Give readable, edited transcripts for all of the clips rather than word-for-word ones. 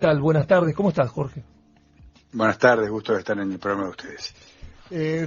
Tal? Buenas tardes, ¿cómo estás, Jorge? Buenas tardes, gusto de estar en el programa de ustedes.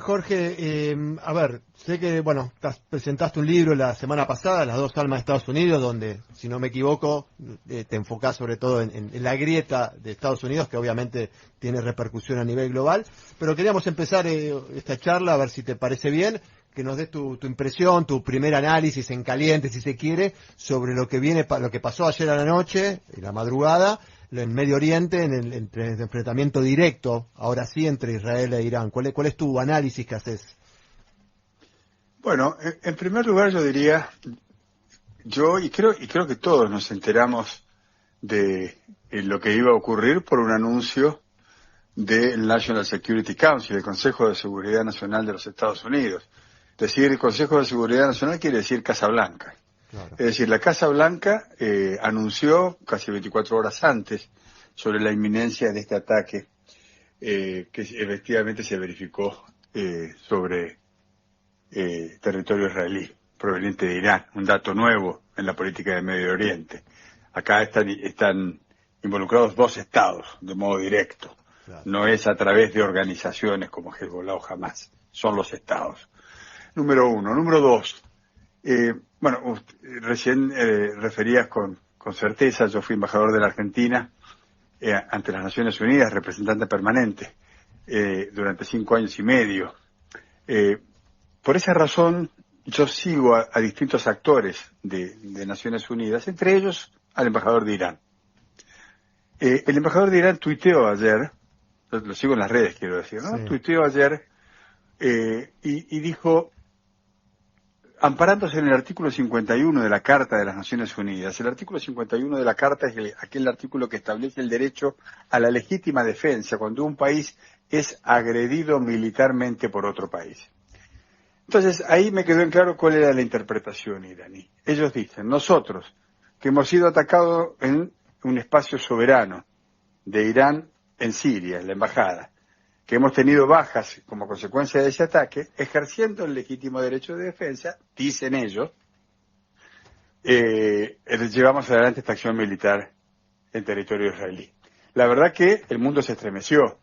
Jorge, a ver, sé que, bueno, presentaste un libro la semana pasada, Las dos almas de Estados Unidos, donde, si no me equivoco, te enfocás sobre todo en la grieta de Estados Unidos, que obviamente tiene repercusión a nivel global. Pero queríamos empezar esta charla, a ver si te parece bien, que nos des tu impresión, tu primer análisis en caliente, si se quiere, sobre lo que lo que pasó ayer a la noche, en la madrugada, en Medio Oriente, entre el enfrentamiento directo, ahora sí, entre Israel e Irán. ¿Cuál es tu análisis que haces? Bueno, en primer lugar yo diría, y creo que todos nos enteramos de lo que iba a ocurrir por un anuncio del National Security Council, el Consejo de Seguridad Nacional de los Estados Unidos. Es decir, el Consejo de Seguridad Nacional quiere decir Casa Blanca. Claro. Es decir, la Casa Blanca anunció casi 24 horas antes sobre la inminencia de este ataque que efectivamente se verificó sobre territorio israelí, proveniente de Irán, un dato nuevo en la política de Medio Oriente. Acá están involucrados dos estados, de modo directo. Claro. No es a través de organizaciones como Hezbollah o Hamas, son los estados. Número uno. Número dos, recién referías con certeza, yo fui embajador de la Argentina ante las Naciones Unidas, representante permanente, durante 5 años y medio. Por esa razón, yo sigo a distintos actores de Naciones Unidas, entre ellos al embajador de Irán. El embajador de Irán tuiteó ayer, lo sigo en las redes, quiero decir, ¿no? Sí. Tuiteó ayer y dijo, amparándose en el artículo 51 de la Carta de las Naciones Unidas. El artículo 51 de la Carta es aquel artículo que establece el derecho a la legítima defensa cuando un país es agredido militarmente por otro país. Entonces, ahí me quedó en claro cuál era la interpretación iraní. Ellos dicen, nosotros, que hemos sido atacados en un espacio soberano de Irán en Siria, en la embajada, que hemos tenido bajas como consecuencia de ese ataque, ejerciendo el legítimo derecho de defensa, dicen ellos, llevamos adelante esta acción militar en territorio israelí. La verdad que el mundo se estremeció,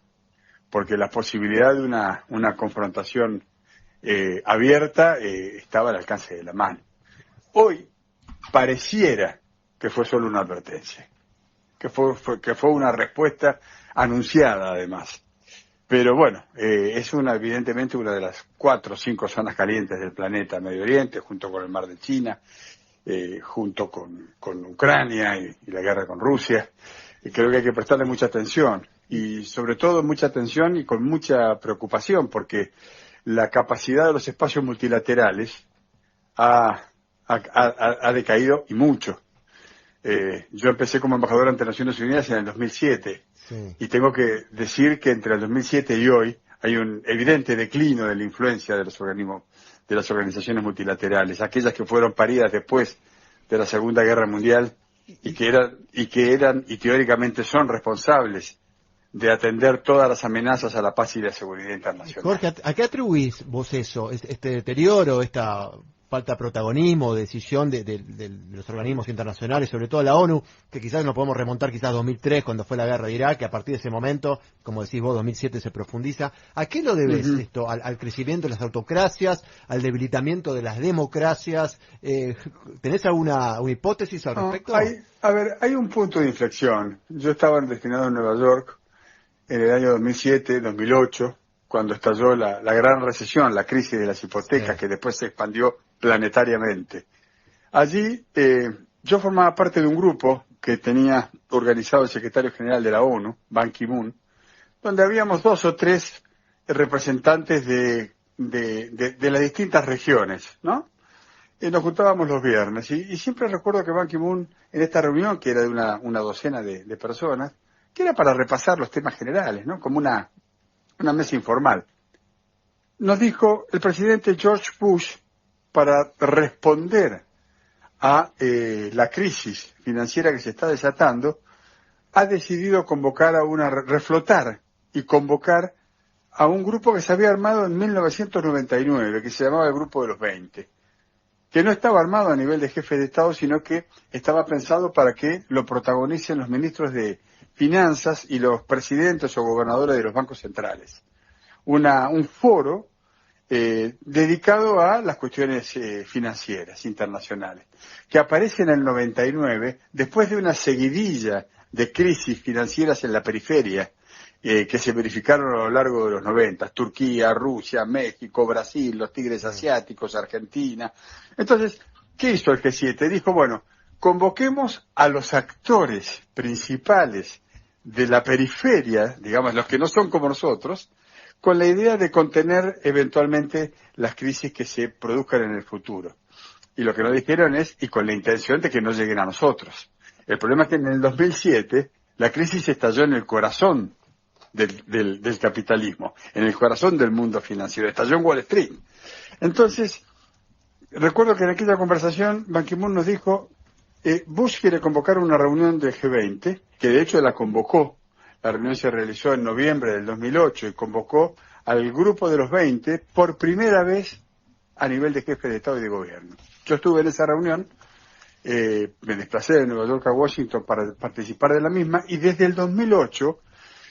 porque la posibilidad de una confrontación abierta estaba al alcance de la mano. Hoy pareciera que fue solo una advertencia, que fue una respuesta anunciada además. Pero bueno, es evidentemente una de las 4 o 5 zonas calientes del planeta Medio Oriente, junto con el Mar de China, junto con Ucrania y la guerra con Rusia. Y creo que hay que prestarle mucha atención, y sobre todo mucha atención y con mucha preocupación, porque la capacidad de los espacios multilaterales ha decaído y mucho. Yo empecé como embajador ante Naciones Unidas en el 2007. Sí. Y tengo que decir que entre el 2007 y hoy hay un evidente declino de la influencia de los organismos, de las organizaciones multilaterales, aquellas que fueron paridas después de la Segunda Guerra Mundial y que eran y teóricamente son responsables de atender todas las amenazas a la paz y la seguridad internacional. Jorge, ¿a qué atribuís vos eso? ¿Este deterioro, esta falta de protagonismo, decisión de los organismos internacionales, sobre todo la ONU, que quizás nos podemos remontar quizás a 2003, cuando fue la guerra de Irak, que a partir de ese momento, como decís vos, 2007 se profundiza? ¿A qué lo debes esto? ¿Al crecimiento de las autocracias? ¿Al debilitamiento de las democracias? ¿Tenés alguna hipótesis al respecto? Hay un punto de inflexión. Yo estaba destinado en Nueva York en el año 2007, 2008, cuando estalló la gran recesión, la crisis de las hipotecas, que después se expandió planetariamente. Allí yo formaba parte de un grupo que tenía organizado el secretario general de la ONU, Ban Ki-moon, donde habíamos 2 o 3 representantes de las distintas regiones, ¿no? Y nos juntábamos los viernes, y siempre recuerdo que Ban Ki-moon, en esta reunión, que era de una docena de personas, que era para repasar los temas generales, ¿no? Como una mesa informal, nos dijo el presidente George Bush, para responder a la crisis financiera que se está desatando, ha decidido reflotar y convocar a un grupo que se había armado en 1999, que se llamaba el Grupo de los 20, que no estaba armado a nivel de jefe de Estado, sino que estaba pensado para que lo protagonicen los ministros de finanzas y los presidentes o gobernadores de los bancos centrales. Un foro dedicado a las cuestiones financieras internacionales, que aparece en el 99, después de una seguidilla de crisis financieras en la periferia, que se verificaron a lo largo de los 90, Turquía, Rusia, México, Brasil, los tigres asiáticos, Argentina. Entonces, ¿qué hizo el G7? Dijo, bueno, convoquemos a los actores principales de la periferia, digamos, los que no son como nosotros, con la idea de contener eventualmente las crisis que se produzcan en el futuro. Y lo que nos dijeron es, y con la intención de que no lleguen a nosotros. El problema es que en el 2007 la crisis estalló en el corazón del capitalismo, en el corazón del mundo financiero, estalló en Wall Street. Entonces, recuerdo que en aquella conversación Ban Ki-moon nos dijo, Bush quiere convocar una reunión del G20, que de hecho la convocó. La reunión se realizó en noviembre del 2008 y convocó al grupo de los 20 por primera vez a nivel de jefe de Estado y de Gobierno. Yo estuve en esa reunión, me desplacé de Nueva York a Washington para participar de la misma, y desde el 2008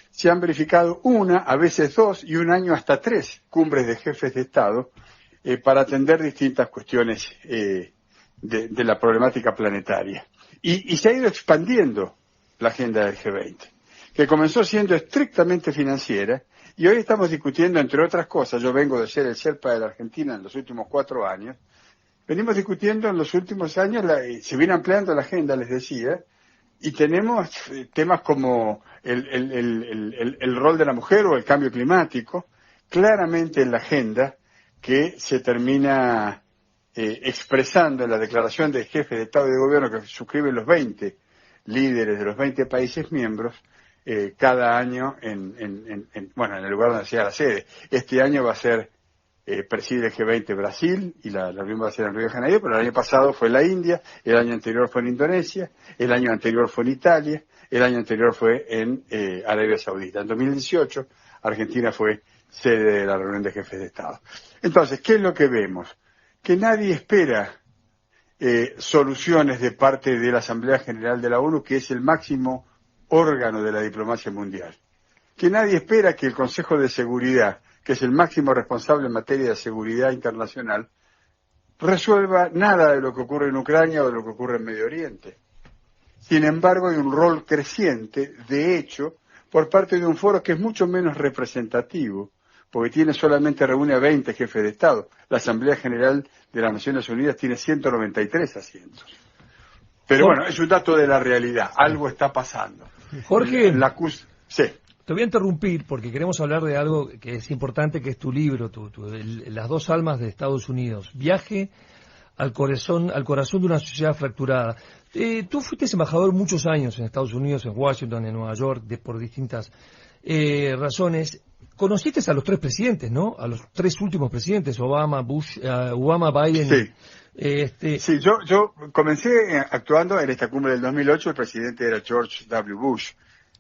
se han verificado una, a veces dos, y un año hasta 3 cumbres de jefes de Estado para atender distintas cuestiones de la problemática planetaria. Y se ha ido expandiendo la agenda del G20, que comenzó siendo estrictamente financiera, y hoy estamos discutiendo, entre otras cosas, yo vengo de ser el Sherpa de la Argentina en los últimos 4 años, venimos discutiendo en los últimos años, se viene ampliando la agenda, les decía, y tenemos temas como el rol de la mujer o el cambio climático, claramente en la agenda, que se termina expresando en la declaración de jefe de Estado y de Gobierno que suscriben los 20 líderes de los 20 países miembros cada año en el lugar donde sea la sede. Este año va a ser preside el G20 Brasil, y la reunión va a ser en Río de Janeiro, pero el año pasado fue la India, el año anterior fue en Indonesia, el año anterior fue en Italia, el año anterior fue en Arabia Saudita. En 2018 Argentina fue sede de la reunión de jefes de Estado. Entonces, ¿qué es lo que vemos? Que nadie espera soluciones de parte de la Asamblea General de la ONU, que es el máximo órgano de la diplomacia mundial. Que nadie espera que el Consejo de Seguridad, que es el máximo responsable en materia de seguridad internacional, resuelva nada de lo que ocurre en Ucrania o de lo que ocurre en Medio Oriente. Sin embargo, hay un rol creciente, de hecho, por parte de un foro que es mucho menos representativo, porque reúne a 20 jefes de Estado. La Asamblea General de las Naciones Unidas tiene 193 asientos. Pero bueno, es un dato de la realidad. Algo está pasando. Jorge, sí. Te voy a interrumpir porque queremos hablar de algo que es importante, que es tu libro, Las dos almas de Estados Unidos. Viaje al corazón de una sociedad fracturada. Tú fuiste embajador muchos años en Estados Unidos, en Washington, en Nueva York, por distintas razones. Conociste a los 3 presidentes, ¿no? A los 3 últimos presidentes, Obama, Biden. Sí. Sí, yo comencé actuando en esta cumbre del 2008, el presidente era George W. Bush.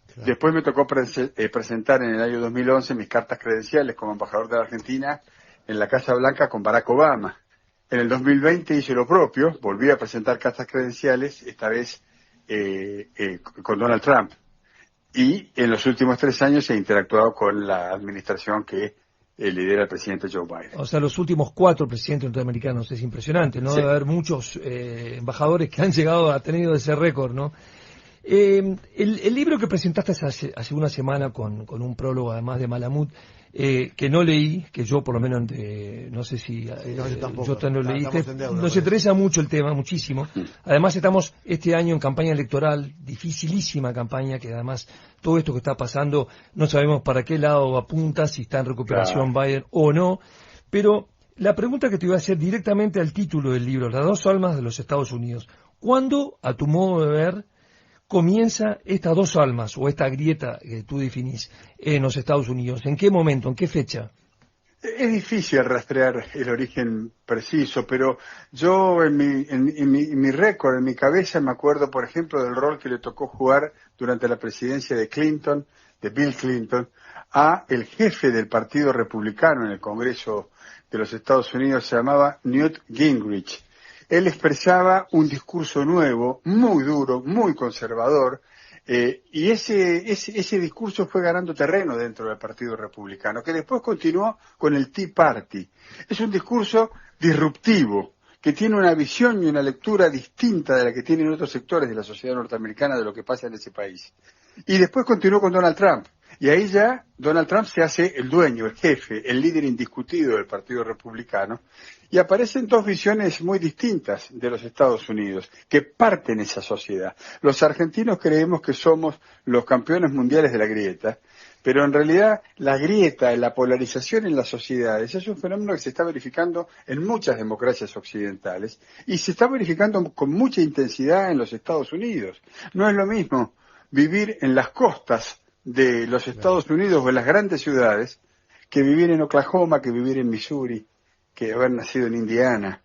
Claro. Después me tocó presentar en el año 2011 mis cartas credenciales como embajador de la Argentina en la Casa Blanca con Barack Obama. En el 2020 hice lo propio, volví a presentar cartas credenciales, esta vez con Donald Trump. Y en los últimos 3 años he interactuado con la administración que lidera el presidente Joe Biden. O sea, los últimos 4 presidentes norteamericanos, es impresionante, ¿no? Sí. Debe haber muchos embajadores que han tenido ese récord, ¿no? El libro que presentaste hace una semana con un prólogo además de Malamud, que no leí, que yo por lo menos no sé si yo te lo leíste, nos interesa mucho el tema, muchísimo. Además estamos este año en campaña electoral, dificilísima campaña, que además todo esto que está pasando no sabemos para qué lado apunta, si está en recuperación Biden o no, pero la pregunta que te iba a hacer directamente al título del libro, Las dos almas de los Estados Unidos. ¿Cuándo, a tu modo de ver, comienza estas dos almas o esta grieta que tú definís en los Estados Unidos? ¿En qué momento, en qué fecha? Es difícil rastrear el origen preciso, pero yo en mi récord, en mi cabeza, me acuerdo, por ejemplo, del rol que le tocó jugar durante la presidencia de Bill Clinton, a el jefe del Partido Republicano en el Congreso de los Estados Unidos, se llamaba Newt Gingrich. Él expresaba un discurso nuevo, muy duro, muy conservador, Y ese discurso fue ganando terreno dentro del Partido Republicano, que después continuó con el Tea Party. Es un discurso disruptivo, que tiene una visión y una lectura distinta de la que tienen otros sectores de la sociedad norteamericana de lo que pasa en ese país. Y después continuó con Donald Trump. Y ahí ya Donald Trump se hace el dueño, el jefe, el líder indiscutido del Partido Republicano. Y aparecen dos visiones muy distintas de los Estados Unidos, que parten esa sociedad. Los argentinos creemos que somos los campeones mundiales de la grieta, pero en realidad la grieta, la polarización en las sociedades, es un fenómeno que se está verificando en muchas democracias occidentales y se está verificando con mucha intensidad en los Estados Unidos. No es lo mismo vivir en las costas de los Estados Unidos o en las grandes ciudades que vivir en Oklahoma, que vivir en Missouri, que haber nacido en Indiana.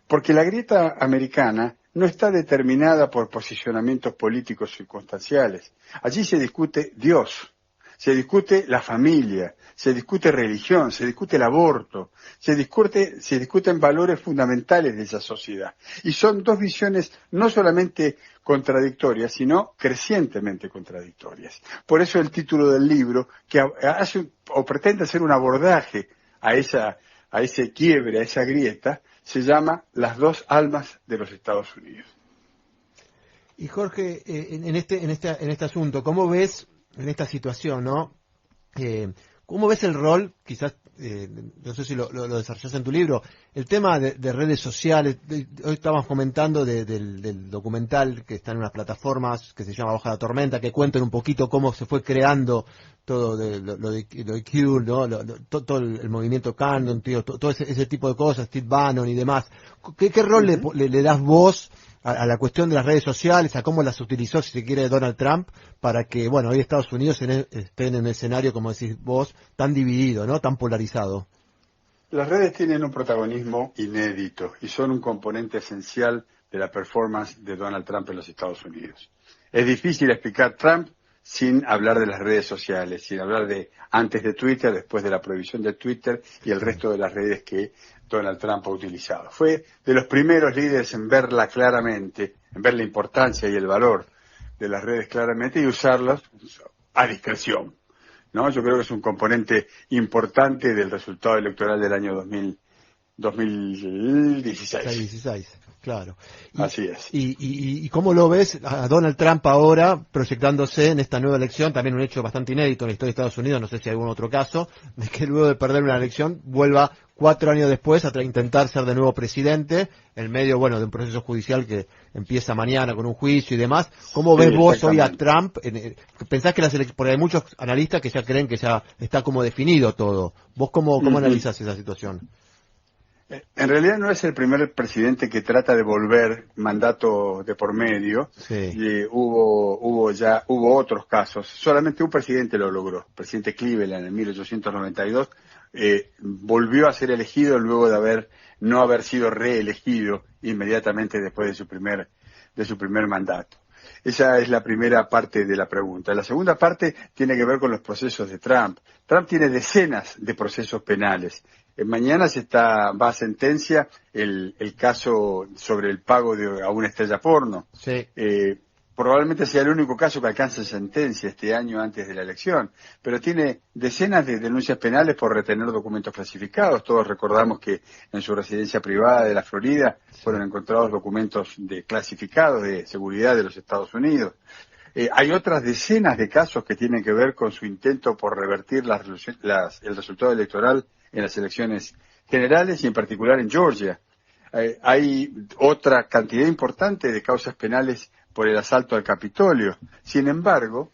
Porque la grieta americana no está determinada por posicionamientos políticos circunstanciales. Allí se discute Dios, se discute la familia, se discute religión, se discute el aborto, se discuten valores fundamentales de esa sociedad. Y son dos visiones no solamente contradictorias, sino crecientemente contradictorias. Por eso el título del libro, que hace o pretende hacer un abordaje a ese quiebre, a esa grieta, se llama Las dos almas de los Estados Unidos. Y Jorge, en este asunto, ¿cómo ves en esta situación, no? ¿Cómo ves el rol, quizás, no sé si lo desarrollas en tu libro, el tema de redes sociales? Hoy estábamos comentando del documental que está en unas plataformas que se llama Bajo la Tormenta, que cuentan un poquito cómo se fue creando todo lo de Q, ¿no? Todo el movimiento Canon, todo ese tipo de cosas, Steve Bannon y demás. ¿Qué rol le das vos a la cuestión de las redes sociales, a cómo las utilizó, si se quiere, Donald Trump, para que, bueno, hoy Estados Unidos esté en un escenario, como decís vos, tan dividido, ¿no? Tan polarizado? Las redes tienen un protagonismo inédito y son un componente esencial de la performance de Donald Trump en los Estados Unidos. Es difícil explicar Trump sin hablar de las redes sociales, sin hablar de antes de Twitter, después de la prohibición de Twitter y el resto de las redes que Donald Trump ha utilizado. Fue de los primeros líderes en verla claramente, en ver la importancia y el valor de las redes claramente y usarlas a discreción, ¿no? Yo creo que es un componente importante del resultado electoral del año 2016. 16, claro. Así es. ¿Y cómo lo ves a Donald Trump ahora proyectándose en esta nueva elección? También un hecho bastante inédito en la historia de Estados Unidos, no sé si hay algún otro caso, de que luego de perder una elección vuelva 4 años después a intentar ser de nuevo presidente, en medio, bueno, de un proceso judicial que empieza mañana con un juicio y demás. ¿Cómo ves vos hoy a Trump? ¿Pensás que porque hay muchos analistas que ya creen que ya está como definido todo? ¿Vos cómo analizás esa situación? En realidad no es el primer presidente que trata de volver mandato de por medio. Sí. Hubo otros casos. Solamente un presidente lo logró. El presidente Cleveland en 1892 volvió a ser elegido luego de no haber sido reelegido inmediatamente después de su primer mandato. Esa es la primera parte de la pregunta. La segunda parte tiene que ver con los procesos de Trump. Trump tiene decenas de procesos penales. Mañana va a sentencia el caso sobre el pago a una estrella porno. Sí. Probablemente sea el único caso que alcance sentencia este año antes de la elección, pero tiene decenas de denuncias penales por retener documentos clasificados. Todos recordamos que en su residencia privada de la Florida fueron encontrados documentos clasificados de seguridad de los Estados Unidos. Hay otras decenas de casos que tienen que ver con su intento por revertir el resultado electoral en las elecciones generales y en particular en Georgia. Hay otra cantidad importante de causas penales por el asalto al Capitolio. Sin embargo,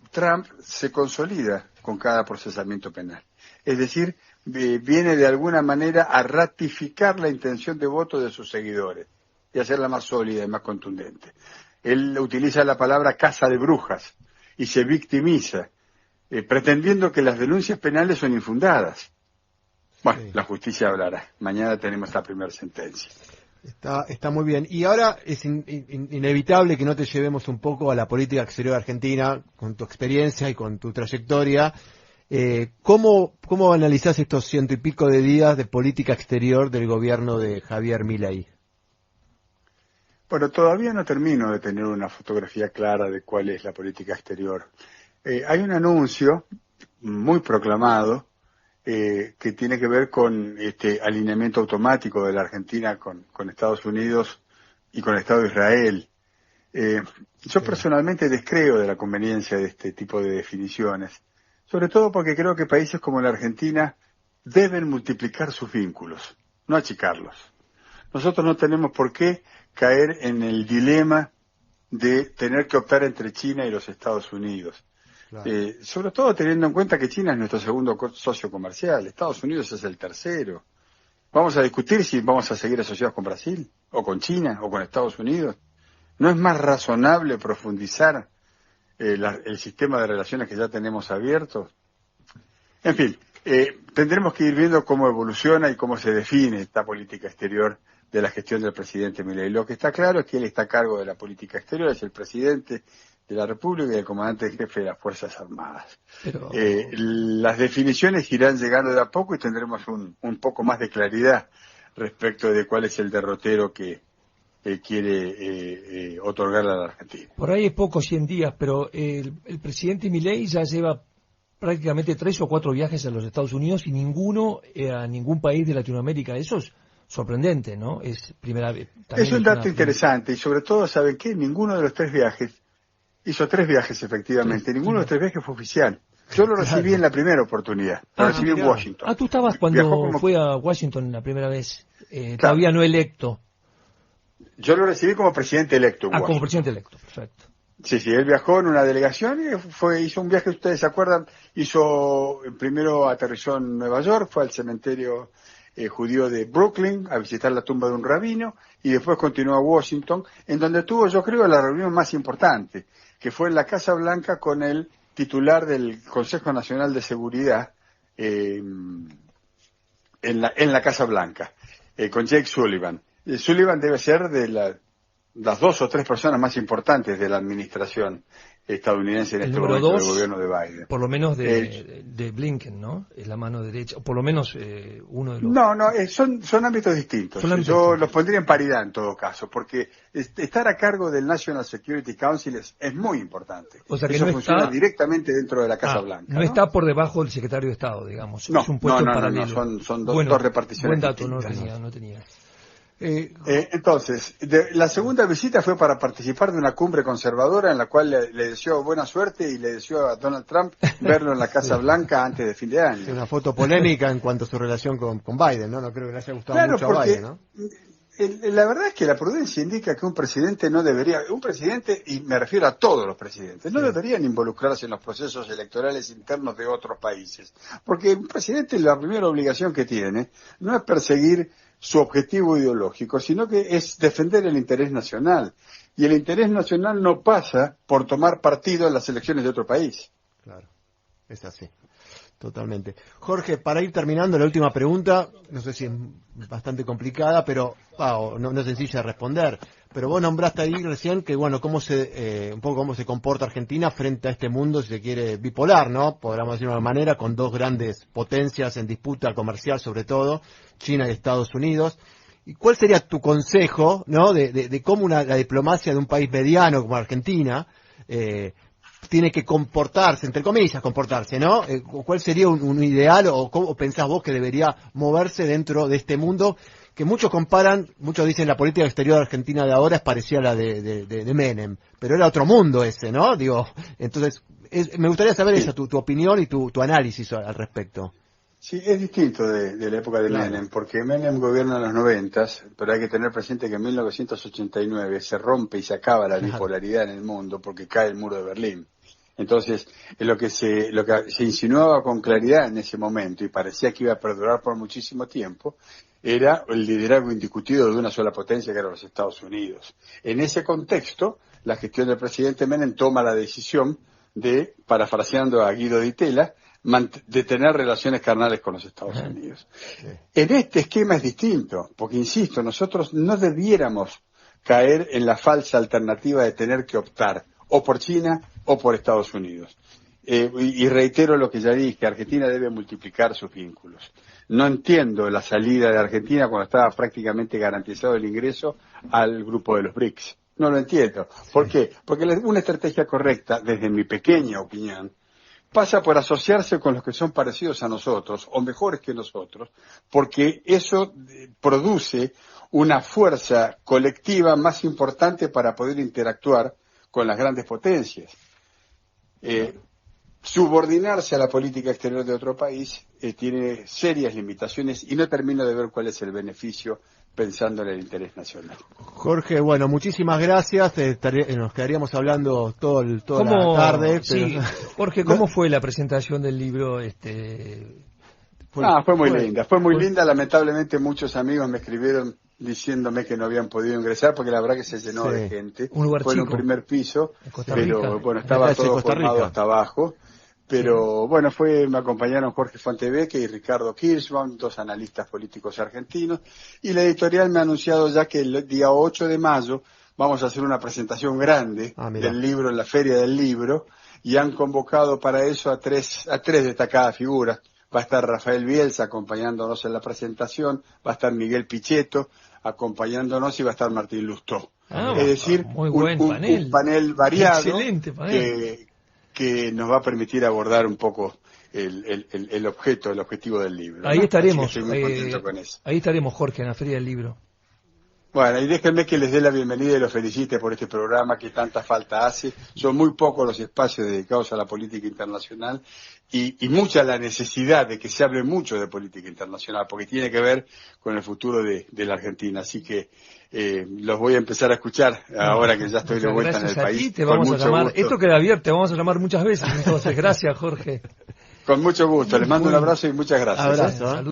Trump se consolida con cada procesamiento penal. Es decir, viene de alguna manera a ratificar la intención de voto de sus seguidores y hacerla más sólida y más contundente. Él utiliza la palabra caza de brujas y se victimiza, pretendiendo que las denuncias penales son infundadas. Bueno, sí. La justicia hablará. Mañana tenemos la primera sentencia. Está muy bien. Y ahora es inevitable que no te llevemos un poco a la política exterior argentina, con tu experiencia y con tu trayectoria. ¿Cómo analizás estos 100 y pico de días de política exterior del gobierno de Javier Milei? Bueno, todavía no termino de tener una fotografía clara de cuál es la política exterior. Hay un anuncio muy proclamado que tiene que ver con este alineamiento automático de la Argentina con Estados Unidos y con el Estado de Israel. Yo personalmente descreo de la conveniencia de este tipo de definiciones, sobre todo porque creo que países como la Argentina deben multiplicar sus vínculos, no achicarlos. Nosotros no tenemos por qué caer en el dilema de tener que optar entre China y los Estados Unidos. Claro. Sobre todo teniendo en cuenta que China es nuestro segundo socio comercial, Estados Unidos es el tercero. ¿Vamos a discutir si vamos a seguir asociados con Brasil, o con China, o con Estados Unidos? ¿No es más razonable profundizar el sistema de relaciones que ya tenemos abiertos? En fin, tendremos que ir viendo cómo evoluciona y cómo se define esta política exterior de la gestión del presidente Milei. Lo que está claro es que él está a cargo de la política exterior, es el presidente de la República y el comandante en jefe de las Fuerzas Armadas. Pero las definiciones irán llegando de a poco y tendremos un poco más de claridad respecto de cuál es el derrotero que quiere otorgarle a la Argentina. Por ahí es poco, 100 días, pero el presidente Milei ya lleva prácticamente 3 o 4 viajes a los Estados Unidos y ninguno a ningún país de Latinoamérica. Eso es sorprendente, ¿no? Es primera vez. Es un dato interesante y sobre todo, ¿saben qué? Ninguno de los 3 viajes, hizo 3 viajes efectivamente, ninguno de los 3 viajes fue oficial. Yo lo recibí en la primera oportunidad, lo recibí en Washington. Tú estabas cuando fue a Washington la primera vez, todavía no electo. Yo lo recibí como presidente electo en Washington. Como presidente electo, perfecto. Sí, él viajó en una delegación y hizo un viaje, ustedes se acuerdan, primero aterrizó en Nueva York, fue al cementerio judío de Brooklyn a visitar la tumba de un rabino y después continuó a Washington, en donde tuvo, yo creo, la reunión más importante, que fue en la Casa Blanca con el titular del Consejo Nacional de Seguridad en la Casa Blanca, con Jake Sullivan. Sullivan debe ser de las 2 o 3 personas más importantes de la administración estadounidense en este momento del gobierno de Biden. Por lo menos de Blinken, ¿no? Es la mano derecha, o por lo menos uno de los... No, son ámbitos distintos. Yo los pondría en paridad en todo caso, porque estar a cargo del National Security Council es muy importante. O sea que eso no funciona está directamente dentro de la Casa Blanca. No está por debajo del secretario de Estado, digamos. No, es un puesto paralelo. Son dos reparticiones. Buen dato, distintas. no tenía. Entonces, la segunda visita fue para participar de una cumbre conservadora en la cual le deseó buena suerte y le deseó a Donald Trump verlo en la Casa Blanca antes de fin de año. Es una foto polémica en cuanto a su relación con Biden, ¿no? No creo que le haya gustado mucho a Biden, ¿no? La verdad es que la prudencia indica que un presidente, y me refiero a todos los presidentes, no deberían involucrarse en los procesos electorales internos de otros países. Porque un presidente, la primera obligación que tiene no es perseguir su objetivo ideológico, sino que es defender el interés nacional. Y el interés nacional no pasa por tomar partido en las elecciones de otro país. Claro, es así. Totalmente. Jorge, para ir terminando, la última pregunta, no sé si es bastante complicada, pero no es sencilla de responder. Pero vos nombraste ahí recién que, bueno, un poco cómo se comporta Argentina frente a este mundo, si se quiere, bipolar, ¿no? Podríamos decirlo de una manera, con 2 grandes potencias en disputa comercial, sobre todo, China y Estados Unidos. ¿Y cuál sería tu consejo, ¿no? De cómo la diplomacia de un país mediano como Argentina tiene que comportarse, entre comillas, ¿no? ¿Cuál sería un ideal o cómo pensás vos que debería moverse dentro de este mundo que muchos dicen la política exterior argentina de ahora es parecida a la de Menem, pero era otro mundo ese, ¿no? Entonces, me gustaría saber tu opinión y tu análisis al respecto. Sí, es distinto de la época de Menem, porque Menem gobierna en los 90, pero hay que tener presente que en 1989 se rompe y se acaba la bipolaridad en el mundo porque cae el muro de Berlín. Entonces, lo que se insinuaba con claridad en ese momento y parecía que iba a perdurar por muchísimo tiempo, era el liderazgo indiscutido de una sola potencia que eran los Estados Unidos. En ese contexto, la gestión del presidente Menem toma la decisión de, parafraseando a Guido Di Tella, de tener relaciones carnales con los Estados Unidos. Sí. En este esquema es distinto, porque insisto, nosotros no debiéramos caer en la falsa alternativa de tener que optar o por China o por Estados Unidos. Y reitero lo que ya dije, Argentina debe multiplicar sus vínculos. no entiendo la salida de Argentina cuando estaba prácticamente garantizado el ingreso al grupo de los BRICS. No lo entiendo. ¿Por qué? Porque una estrategia correcta, desde mi pequeña opinión, pasa por asociarse con los que son parecidos a nosotros o mejores que nosotros, porque eso produce una fuerza colectiva más importante para poder interactuar con las grandes potencias. Subordinarse a la política exterior de otro país tiene serias limitaciones y no termino de ver cuál es el beneficio pensando en el interés nacional. Jorge, bueno, muchísimas gracias. Nos quedaríamos hablando toda la tarde. Sí, pero... Jorge, ¿cómo fue la presentación del libro? Fue muy linda. Fue muy linda. Lamentablemente muchos amigos me escribieron diciéndome que no habían podido ingresar porque la verdad que se llenó de gente. Fue en un primer piso, pero bueno, estaba todo formado hasta abajo. Pero bueno, me acompañaron Jorge Fontevecchia y Ricardo Kirschbaum, dos analistas políticos argentinos, y la editorial me ha anunciado ya que el día 8 de mayo vamos a hacer una presentación grande del libro en la Feria del Libro, y han convocado para eso a tres destacadas figuras. Va a estar Rafael Bielsa acompañándonos en la presentación, va a estar Miguel Pichetto acompañándonos y va a estar Martín Lustó. Es decir, un panel variado. Excelente panel. Que nos va a permitir abordar un poco el objetivo del libro. Ahí estaremos. Estoy muy contento con eso. Ahí estaremos, Jorge, en la Feria del Libro. Bueno, y déjenme que les dé la bienvenida y los felicite por este programa que tanta falta hace. Son muy pocos los espacios dedicados a la política internacional y mucha la necesidad de que se hable mucho de política internacional, porque tiene que ver con el futuro de la Argentina. Así que los voy a empezar a escuchar ahora que ya estoy de vuelta en el país. Ti te vamos a llamar. Gusto. Esto queda abierto, te vamos a llamar muchas veces. Entonces, gracias, Jorge. Con mucho gusto. Les mando un abrazo y muchas gracias. Abrazo.